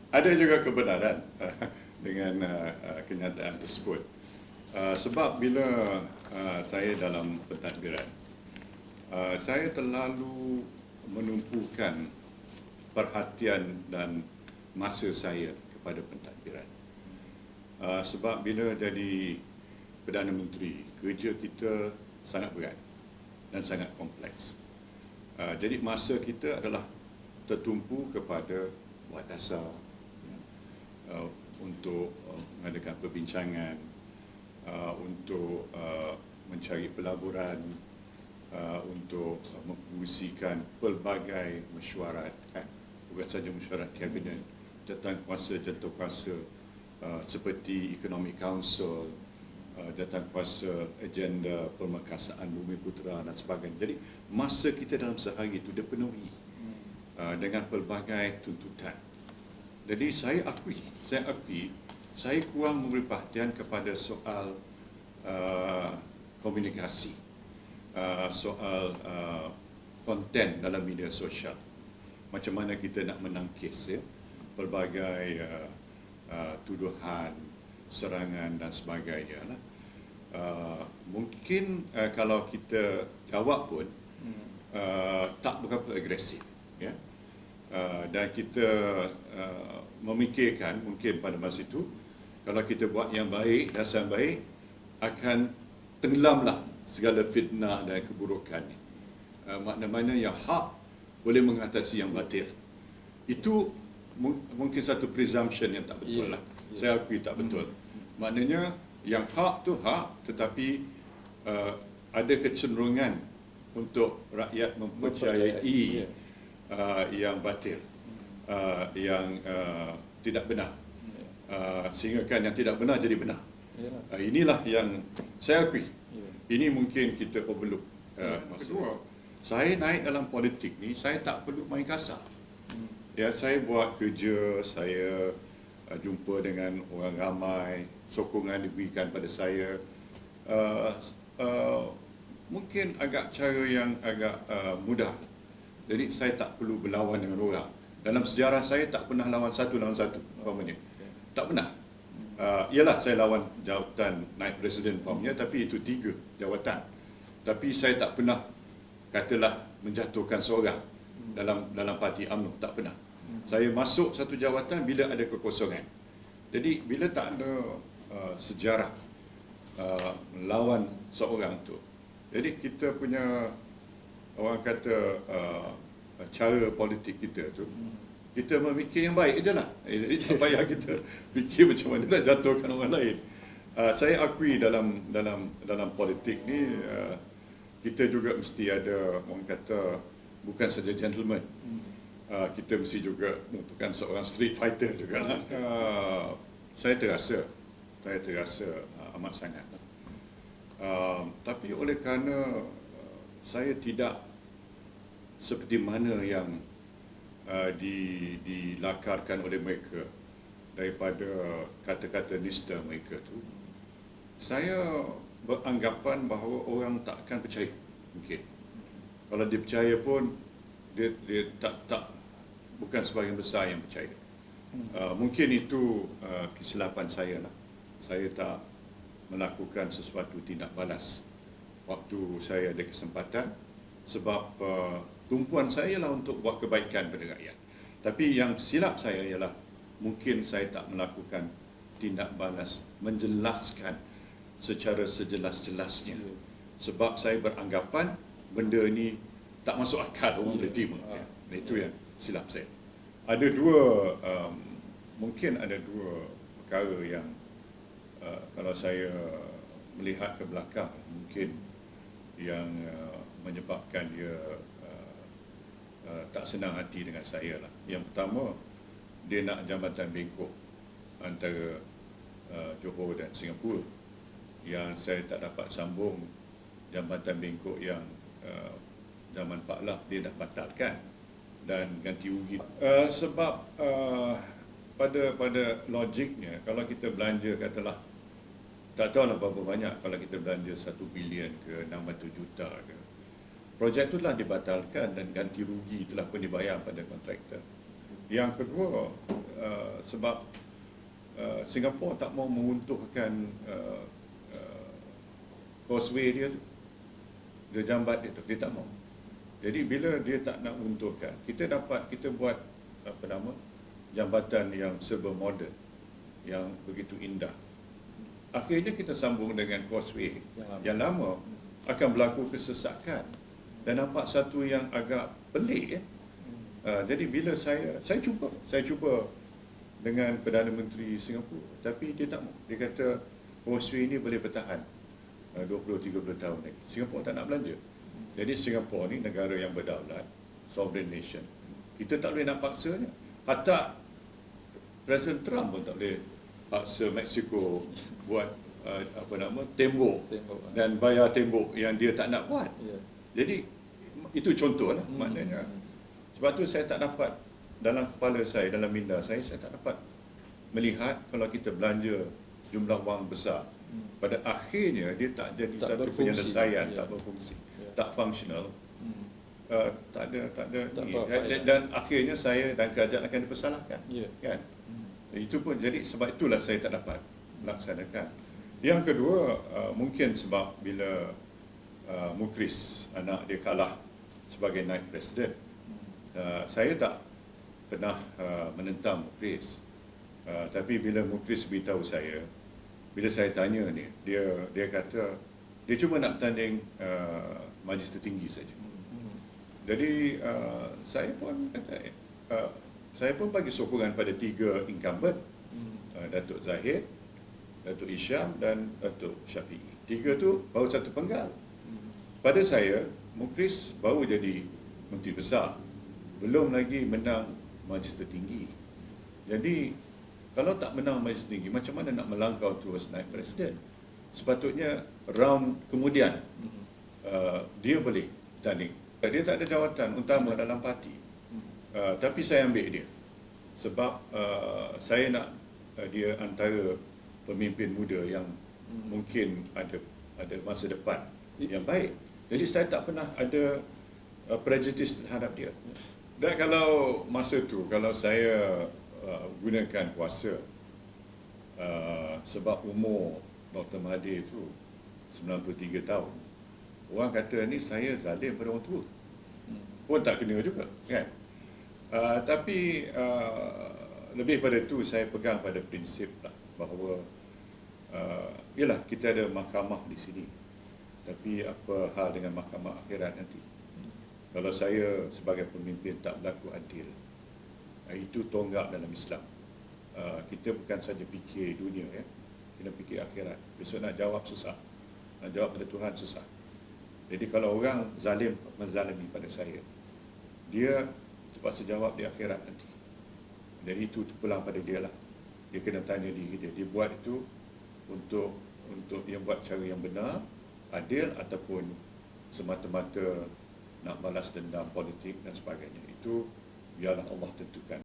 ada juga kebenaran dengan kenyataan tersebut. Sebab bila saya dalam pentadbiran, saya terlalu menumpukan perhatian dan masa saya kepada pentadbiran. Sebab bila jadi Perdana Menteri, kerja kita sangat berat dan sangat kompleks. Jadi masa kita adalah tertumpu kepada buat dasar untuk mengadakan perbincangan, untuk mencari pelaburan, untuk mengusikan pelbagai mesyuarat, bukan saja mesyuarat kabinet, jawatankuasa jawatankuasa seperti Economic Council, jawatankuasa agenda permekasaan Bumi Putera dan sebagainya. Jadi masa kita dalam sehari itu dipenuhi dengan pelbagai tuntutan. Jadi saya akui saya kurang memberi perhatian kepada soal komunikasi, soal konten dalam media sosial. Macam mana kita nak menangkis pelbagai tuduhan, serangan dan sebagainya. Mungkin kalau kita jawab pun tak berapa agresif, ya. Dan kita memikirkan mungkin pada masa itu kalau kita buat yang baik, dasar baik, akan tenggelamlah segala fitnah dan keburukan. Makna-makna yang hak boleh mengatasi yang batil. Itu mungkin satu presumption yang tak betul lah. Saya akui tak betul. Maknanya yang hak tu hak, tetapi ada kecenderungan untuk rakyat mempercayai yang batil, yang tidak benar, sehingga kan yang tidak benar jadi benar. Inilah yang saya akui. Ini mungkin kita overlook. Kedua, saya naik dalam politik ni, saya tak perlu main kasar. Ya, saya buat kerja, saya jumpa dengan orang ramai, sokongan diberikan pada saya. Mungkin agak cara yang agak mudah. Jadi saya tak perlu berlawan dengan orang. Dalam sejarah saya tak pernah lawan satu, umpamanya. Tak pernah. Ialah saya lawan jawatan naib presiden umpamanya, tapi itu 3 jawatan. Tapi saya tak pernah katalah menjatuhkan seorang dalam parti UMNO, tak pernah. Saya masuk satu jawatan bila ada kekosongan. Jadi bila tak ada sejarah melawan seorang tu. Jadi kita punya orang kata cara politik kita tu, kita memikir yang baik je lah. Jadi tak payah kita fikir macam mana nak jatuhkan orang lain. Saya akui dalam politik ni kita juga mesti ada orang kata bukan saja gentleman. Kita mesti juga merupakan seorang street fighter juga lah. Saya terasa amat sangat. Tapi oleh kerana saya tidak seperti mana yang dilakarkan oleh mereka daripada kata-kata nista mereka tu, saya beranggapan bahawa orang tak akan percaya. Mungkin kalau dia percaya pun dia tak bukan sebahagian besar yang percaya. Mungkin itu kesilapan saya lah. Saya tak melakukan sesuatu tindak balas waktu saya ada kesempatan, sebab tumpuan saya ialah untuk buat kebaikan pada rakyat. Tapi yang silap saya ialah mungkin saya tak melakukan tindak balas menjelaskan secara sejelas-jelasnya. Sebab saya beranggapan benda ni tak masuk akal orang boleh terima. Itu yang silap saya. Ada mungkin ada dua perkara yang kalau saya melihat ke belakang mungkin yang menyebabkan dia tak senang hati dengan saya lah. Yang pertama, dia nak jambatan bengkok antara Johor dan Singapura, yang saya tak dapat sambung. Jambatan bengkok yang zaman Pak Lah dia dah batalkan dan ganti rugi. Sebab pada logiknya, kalau kita belanja katalah, tak tahu lah berapa banyak, kalau kita belanja 1 bilion ke 600 juta ke, projek itu telah dibatalkan dan ganti rugi telah pun dibayar pada kontraktor. Yang kedua, sebab Singapura tak mau meruntuhkan causeway dia tu, dia jambat dia tu, dia tak mau. Jadi bila dia tak nak runtuhkan, kita buat jambatan yang serba moden, yang begitu indah. Akhirnya kita sambung dengan causeway yang lama, akan berlaku kesesakan dan nampak satu yang agak pelik ya. Jadi bila saya cuba dengan Perdana Menteri Singapura, tapi dia tak mau. Dia kata causeway ini boleh bertahan 20-30 tahun lagi. Singapura tak nak belanja. Jadi Singapura ni negara yang berdaulat, sovereign nation. Kita tak boleh nak paksanya. Hatta Presiden Trump pun tak boleh paksa Mexico buat tembok dan bayar tembok yang dia tak nak buat. Jadi itu contohlah maknanya. Sebab tu saya tak dapat, dalam kepala saya, dalam minda saya tak dapat melihat kalau kita belanja jumlah wang besar, pada akhirnya dia tak jadi satu penyelesaian, tak berfungsi, tak functional, tak ada dan akhirnya saya dan kerajaan akan dipersalahkan, kan? Itu pun jadi sebab itulah saya tak dapat melaksanakan. Yang kedua, mungkin sebab bila Mukhriz anak dia kalah sebagai naib presiden, saya tak pernah menentang Mukhriz, tapi bila Mukhriz beritahu saya, bila saya tanya ni, dia kata dia cuma nak bertanding majlis tertinggi saja. Jadi saya pun kata, saya pun bagi sokongan pada 3 incumbent, Datuk Zahid, Datuk Hisham dan Datuk Syafiee. 3 tu baru satu penggal. Pada saya, Mukhriz baru jadi Menteri Besar, belum lagi menang majlis tertinggi. Jadi kalau tak menang majlis tertinggi, macam mana nak melangkau terus naik presiden? Sepatutnya round kemudian dia boleh bertanding. Dia tak ada jawatan utama dalam parti, tapi saya ambil dia sebab saya nak dia antara pemimpin muda yang mungkin ada masa depan yang baik. Jadi saya tak pernah ada prejudice terhadap dia. Dan kalau masa tu, kalau saya gunakan kuasa, sebab umur Dr. Mahathir itu 93 tahun, orang kata ni saya zalim pada orang tua, pun tak kena juga, kan? Tapi lebih pada itu saya pegang pada prinsip lah, bahawa yalah, kita ada mahkamah di sini, tapi apa hal dengan mahkamah akhirat nanti? Kalau saya sebagai pemimpin tak berlaku adil, itu tonggak dalam Islam. Kita bukan saja fikir dunia, ya, kita fikir akhirat. Besok nak jawab susah, nak jawab pada Tuhan susah. Jadi kalau orang zalim menzalimi pada saya, dia terpaksa jawab di akhirat nanti. Jadi itu terpulang pada dia lah. Dia kena tanya diri dia, dia buat itu untuk dia buat cara yang benar, adil, ataupun semata-mata nak balas dendam politik dan sebagainya. Itu biarlah Allah tentukan.